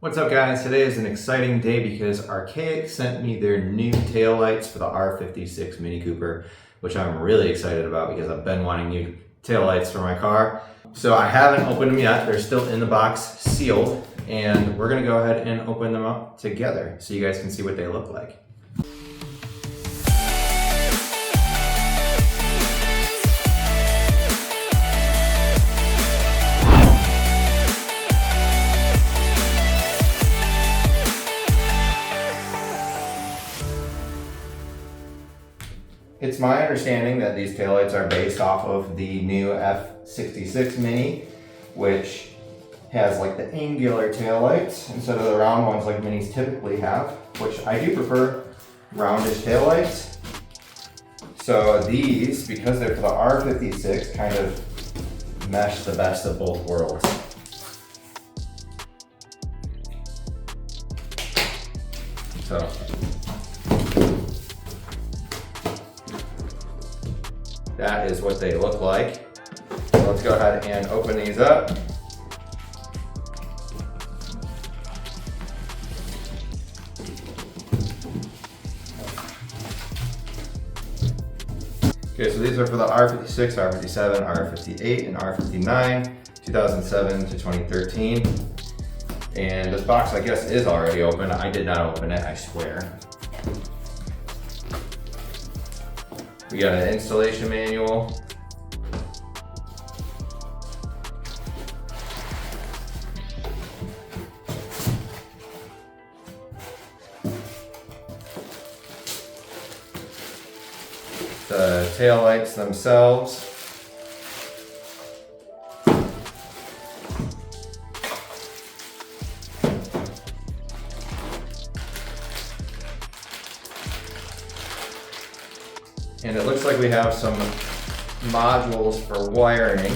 What's up guys? Today is an exciting day because Archaic sent me their new taillights for the R56 Mini Cooper, which I'm really excited about because I've been wanting new taillights for my car. So I haven't opened them yet. They're still in the box, sealed, and we're gonna go ahead and open them up together so you guys can see what they look like. It's my understanding that these taillights are based off of the new R56 Mini, which has like the angular taillights instead of the round ones like Minis typically have, which I do prefer roundish taillights. So these, because they're for the R56, kind of mesh the best of both worlds. So that is what they look like. So let's go ahead and open these up. Okay, so these are for the R56, R57, R58, and R59, 2007 to 2013. And this box, I guess, is already open. I did not open it, I swear. We got an installation manual. The taillights themselves. And it looks like we have some modules for wiring.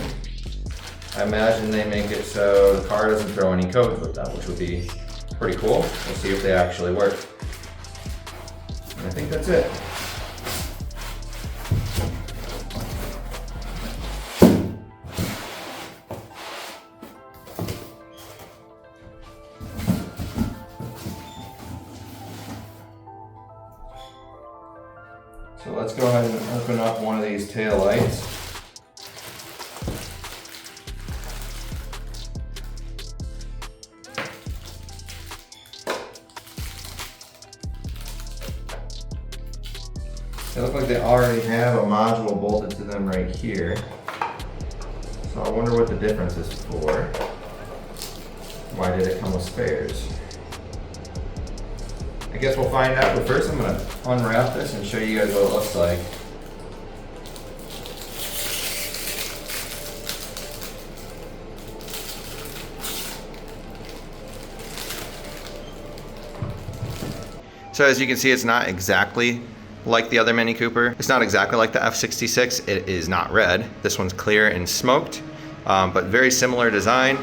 I imagine they make it so the car doesn't throw any codes with them, which would be pretty cool. We'll see if they actually work. And I think that's it. So let's go ahead and open up one of these taillights. They look like they already have a module bolted to them right here. So I wonder what the difference is for. Why did it come with spares? I guess we'll find out, but first I'm going to unwrap this and show you guys what it looks like. So as you can see, it's not exactly like the other Mini Cooper. It's not exactly like the F66. It is not red. This one's clear and smoked, but very similar design.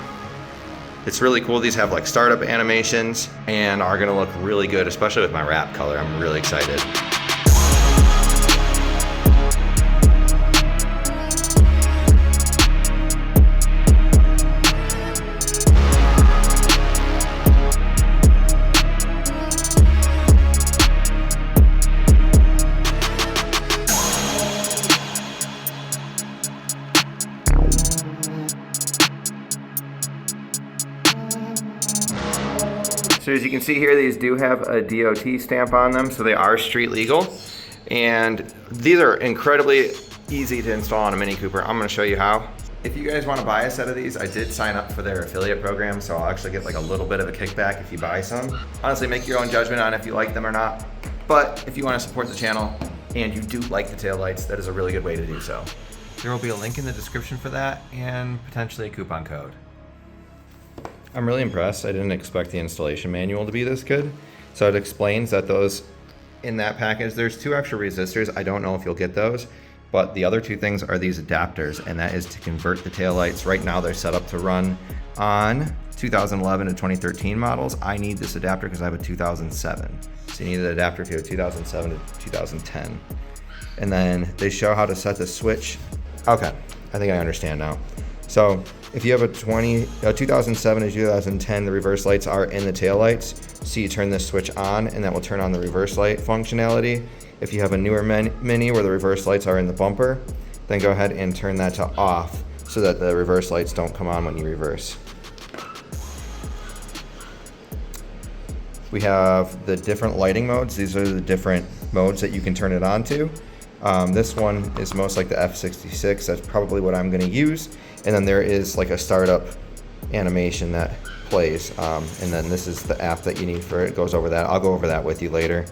It's really cool. These have like startup animations and are gonna look really good, especially with my wrap color. I'm really excited. So as you can see here, these do have a DOT stamp on them, so they are street legal. And these are incredibly easy to install on a Mini Cooper. I'm gonna show you how. If you guys wanna buy a set of these, I did sign up for their affiliate program, so I'll actually get like a little bit of a kickback if you buy some. Honestly, make your own judgment on if you like them or not. But if you wanna support the channel and you do like the taillights, that is a really good way to do so. There will be a link in the description for that and potentially a coupon code. I'm really impressed. I didn't expect the installation manual to be this good. So it explains that those in that package, there's 2 extra resistors. I don't know if you'll get those, but the other 2 things are these adapters, and that is to convert the taillights. Right now they're set up to run on 2011 to 2013 models. I need this adapter because I have a 2007. So you need an adapter if you have 2007 to 2010. And then they show how to set the switch. Okay, I think I understand now. So if you have a 2007 to 2010, the reverse lights are in the tail lights. So you turn this switch on and that will turn on the reverse light functionality. If you have a newer Mini where the reverse lights are in the bumper, then go ahead and turn that to off so that the reverse lights don't come on when you reverse. We have the different lighting modes. These are the different modes that you can turn it on to. This one is most like the F56. That's probably what I'm gonna use. And then there is like a startup animation that plays. And then this is the app that you need for it. It goes over that. I'll go over that with you later.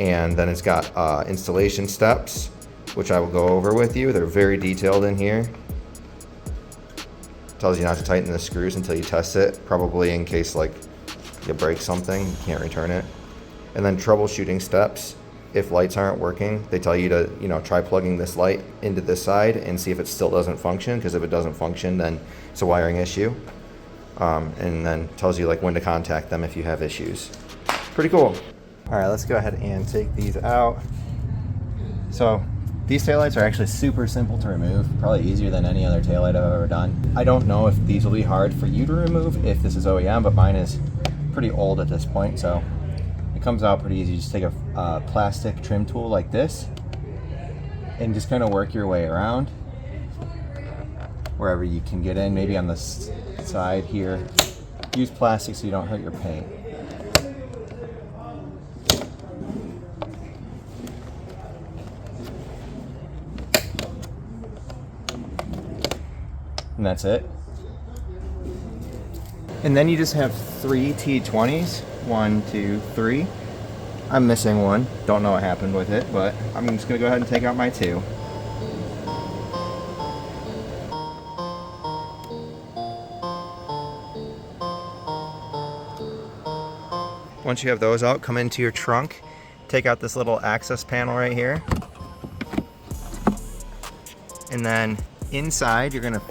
And then it's got installation steps, which I will go over with you. They're very detailed in here. Tells you not to tighten the screws until you test it, probably in case like you break something, you can't return it. And then troubleshooting steps. If lights aren't working, they tell you to, try plugging this light into this side and see if it still doesn't function, because if it doesn't function, then it's a wiring issue. And then tells you like when to contact them if you have issues. Pretty cool. All right, let's go ahead and take these out. So these taillights are actually super simple to remove, probably easier than any other taillight I've ever done. I don't know if these will be hard for you to remove if this is OEM, but mine is pretty old at this point, so it comes out pretty easy. You just take a plastic trim tool like this and just kind of work your way around wherever you can get in, maybe on the side here. Use plastic so you don't hurt your paint. And that's it. And then you just have 3 T20s. 1, 2, 3. I'm missing one. Don't know what happened with it, but I'm just gonna go ahead and take out my 2. Once you have those out, come into your trunk, take out this little access panel right here. And then inside, you're gonna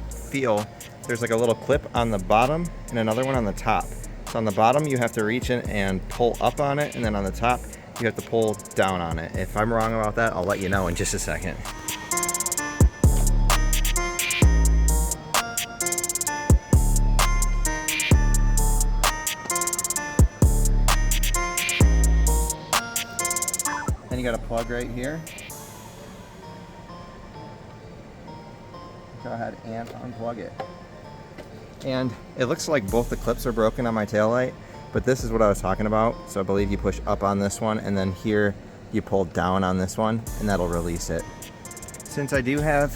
feel there's like a little clip on the bottom and another one on the top. So on the bottom, you have to reach in and pull up on it, and then on the top, you have to pull down on it. If I'm wrong about that, I'll let you know in just a second. Then you got a plug right here. Go ahead and unplug it. And it looks like both the clips are broken on my taillight, but this is what I was talking about. So I believe you push up on this one, and then here you pull down on this one, and that'll release it. Since I do have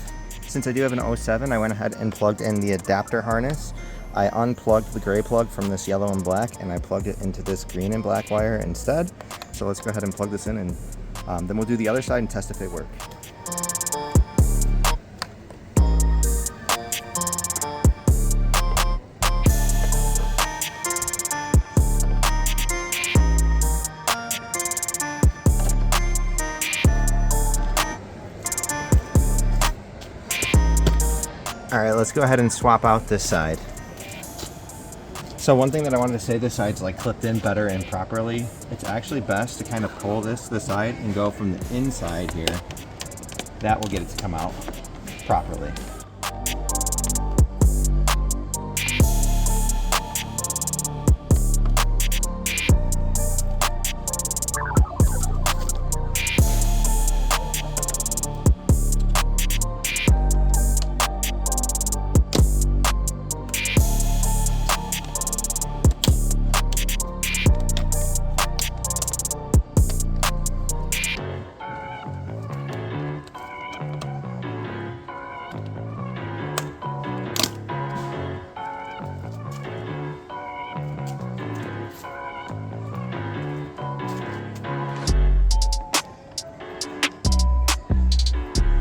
an 07, I went ahead and plugged in the adapter harness. I unplugged the gray plug from this yellow and black, and I plugged it into this green and black wire instead. So let's go ahead and plug this in, and then we'll do the other side and test if they work. All right, let's go ahead and swap out this side. So one thing that I wanted to say, this side's like clipped in better and properly. It's actually best to kind of pull this to the side and go from the inside here. That will get it to come out properly.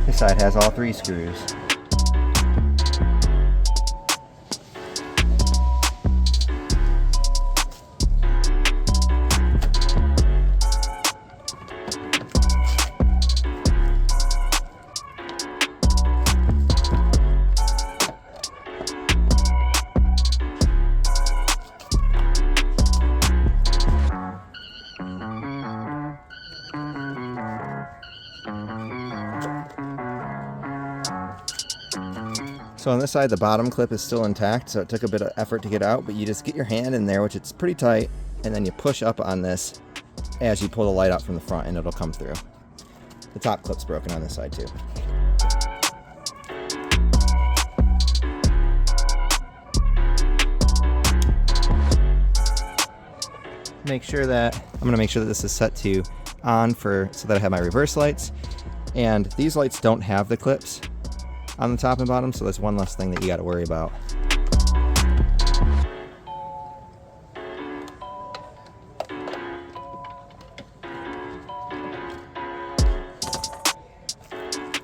This side has all 3 screws. So on this side, the bottom clip is still intact, so it took a bit of effort to get out, but you just get your hand in there, which it's pretty tight, and then you push up on this as you pull the light out from the front, and it'll come through. The top clip's broken on this side too. I'm gonna make sure that this is set to on so that I have my reverse lights. And these lights don't have the clips on the top and bottom, so that's one less thing that you got to worry about.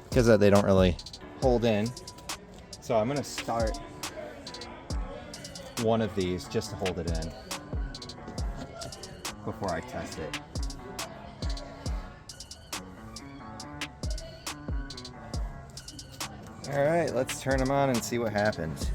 Because they don't really hold in. So I'm gonna start one of these just to hold it in before I test it. All right, let's turn them on and see what happens.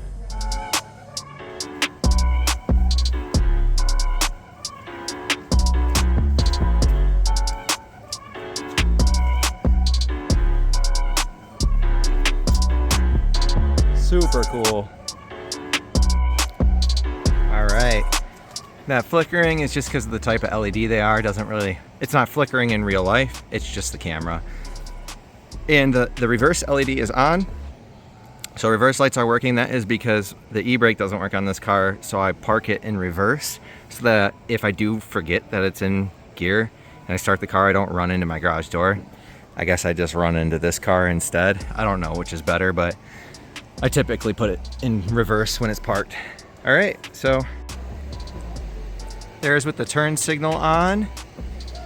Super cool. All right. That flickering is just because of the type of LED they are. It's not flickering in real life. It's just the camera. And the reverse LED is on. So reverse lights are working. That is because the e-brake doesn't work on this car. So I park it in reverse so that if I do forget that it's in gear and I start the car, I don't run into my garage door. I guess I just run into this car instead. I don't know which is better, but I typically put it in reverse when it's parked. All right, so there's with the turn signal on.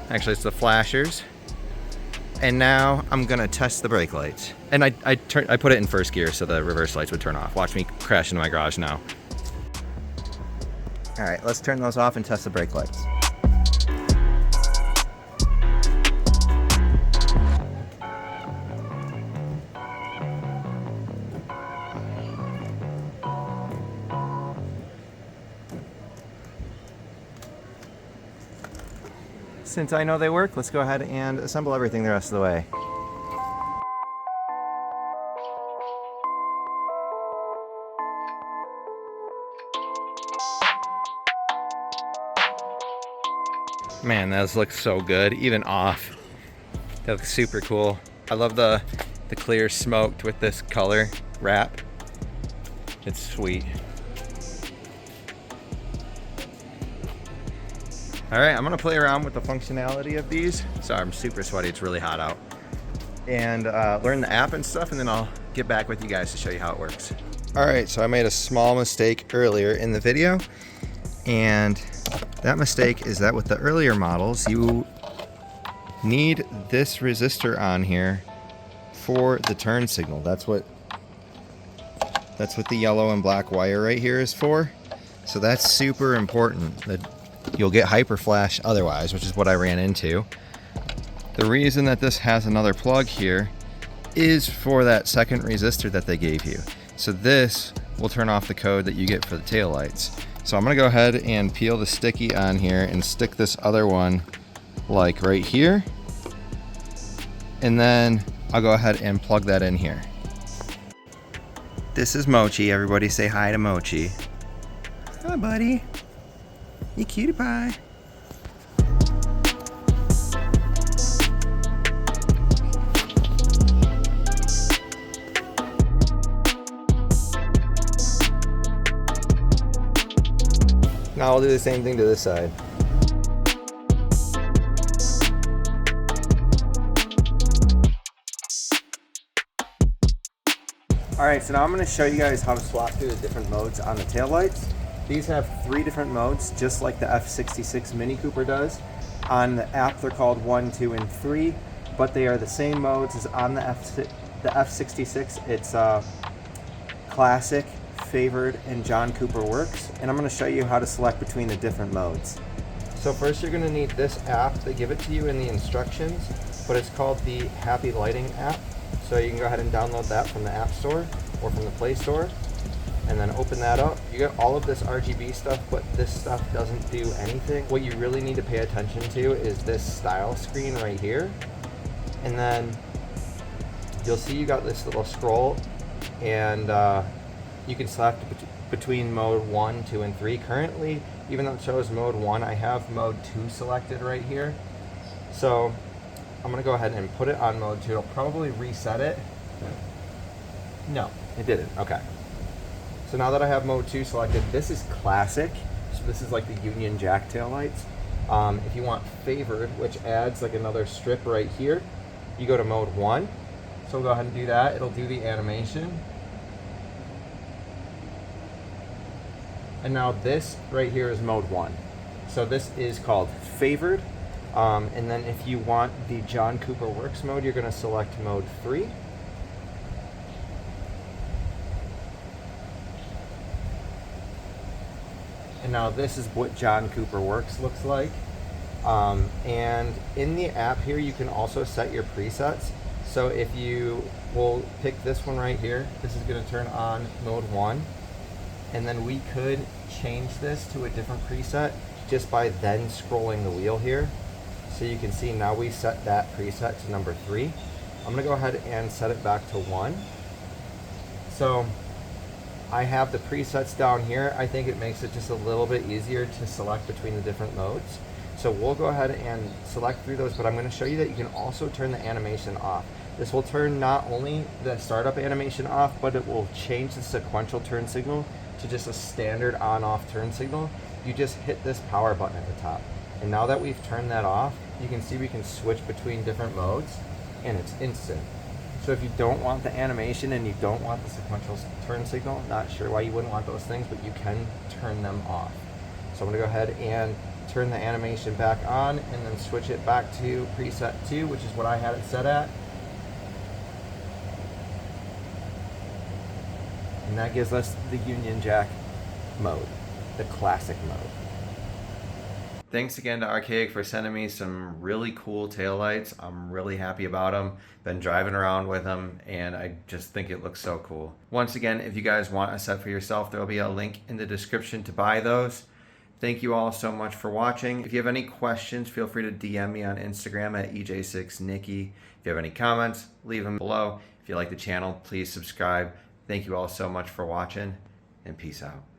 Actually, it's the flashers. And now I'm gonna test the brake lights. And I put it in first gear so the reverse lights would turn off. Watch me crash into my garage now. All right, let's turn those off and test the brake lights. Since I know they work, let's go ahead and assemble everything the rest of the way. Man, those look so good, even off. That looks super cool. I love the clear smoked with this color wrap. It's sweet. All right, I'm gonna play around with the functionality of these. Sorry, I'm super sweaty, it's really hot out. And learn the app and stuff, and then I'll get back with you guys to show you how it works. All right, so I made a small mistake earlier in the video. And that mistake is that with the earlier models, you need this resistor on here for the turn signal. That's what the yellow and black wire right here is for. So that's super important. That you'll get hyper flash otherwise, which is what I ran into. The reason that this has another plug here is for that second resistor that they gave you. So this will turn off the code that you get for the taillights. So I'm gonna go ahead and peel the sticky on here and stick this other one like right here. And then I'll go ahead and plug that in here. This is Mochi. Everybody say hi to Mochi. Hi, buddy. You cutie pie. Now I'll do the same thing to this side. All right, so now I'm going to show you guys how to swap through the different modes on the taillights. These have 3 different modes, just like the F56 Mini Cooper does. On the app, they're called 1, 2, and 3, but they are the same modes as on the F66. It's Classic, Favored, and John Cooper Works. And I'm going to show you how to select between the different modes. So first you're going to need this app. They give it to you in the instructions, but it's called the Happy Lighting app. So you can go ahead and download that from the App Store or from the Play Store. And then open that up. You get all of this RGB stuff, but this stuff doesn't do anything. What you really need to pay attention to is this style screen right here. And then you'll see you got this little scroll and you can select between mode 1, 2, and 3. Currently, even though it shows mode 1, I have mode 2 selected right here. So I'm gonna go ahead and put it on mode 2. It'll probably reset it. No, it didn't. Okay. So now that I have mode 2 selected, this is classic. So this is like the Union Jack taillights. If you want favored, which adds like another strip right here, you go to mode 1. So we'll go ahead and do that. It'll do the animation. And now this right here is mode 1. So this is called favored. And then if you want the John Cooper Works mode, you're gonna select mode 3. And now this is what John Cooper Works looks like. And in the app here, you can also set your presets. So if you will pick this one right here, this is gonna turn on mode 1. And then we could change this to a different preset just by then scrolling the wheel here. So you can see now we set that preset to number 3. I'm gonna go ahead and set it back to 1. So I have the presets down here. I think it makes it just a little bit easier to select between the different modes. So we'll go ahead and select through those, but I'm gonna show you that you can also turn the animation off. This will turn not only the startup animation off, but it will change the sequential turn signal to just a standard on-off turn signal. You just hit this power button at the top. And now that we've turned that off, you can see we can switch between different modes, and it's instant. So if you don't want the animation and you don't want the sequential turn signal, not sure why you wouldn't want those things, but you can turn them off. So I'm gonna go ahead and turn the animation back on and then switch it back to preset 2, which is what I had it set at. And that gives us the Union Jack mode, the classic mode. Thanks again to Archaic for sending me some really cool taillights. I'm really happy about them. Been driving around with them, and I just think it looks so cool. Once again, if you guys want a set for yourself, there'll be a link in the description to buy those. Thank you all so much for watching. If you have any questions, feel free to DM me on Instagram at EJ6Nicky. If you have any comments, leave them below. If you like the channel, please subscribe. Thank you all so much for watching, and peace out.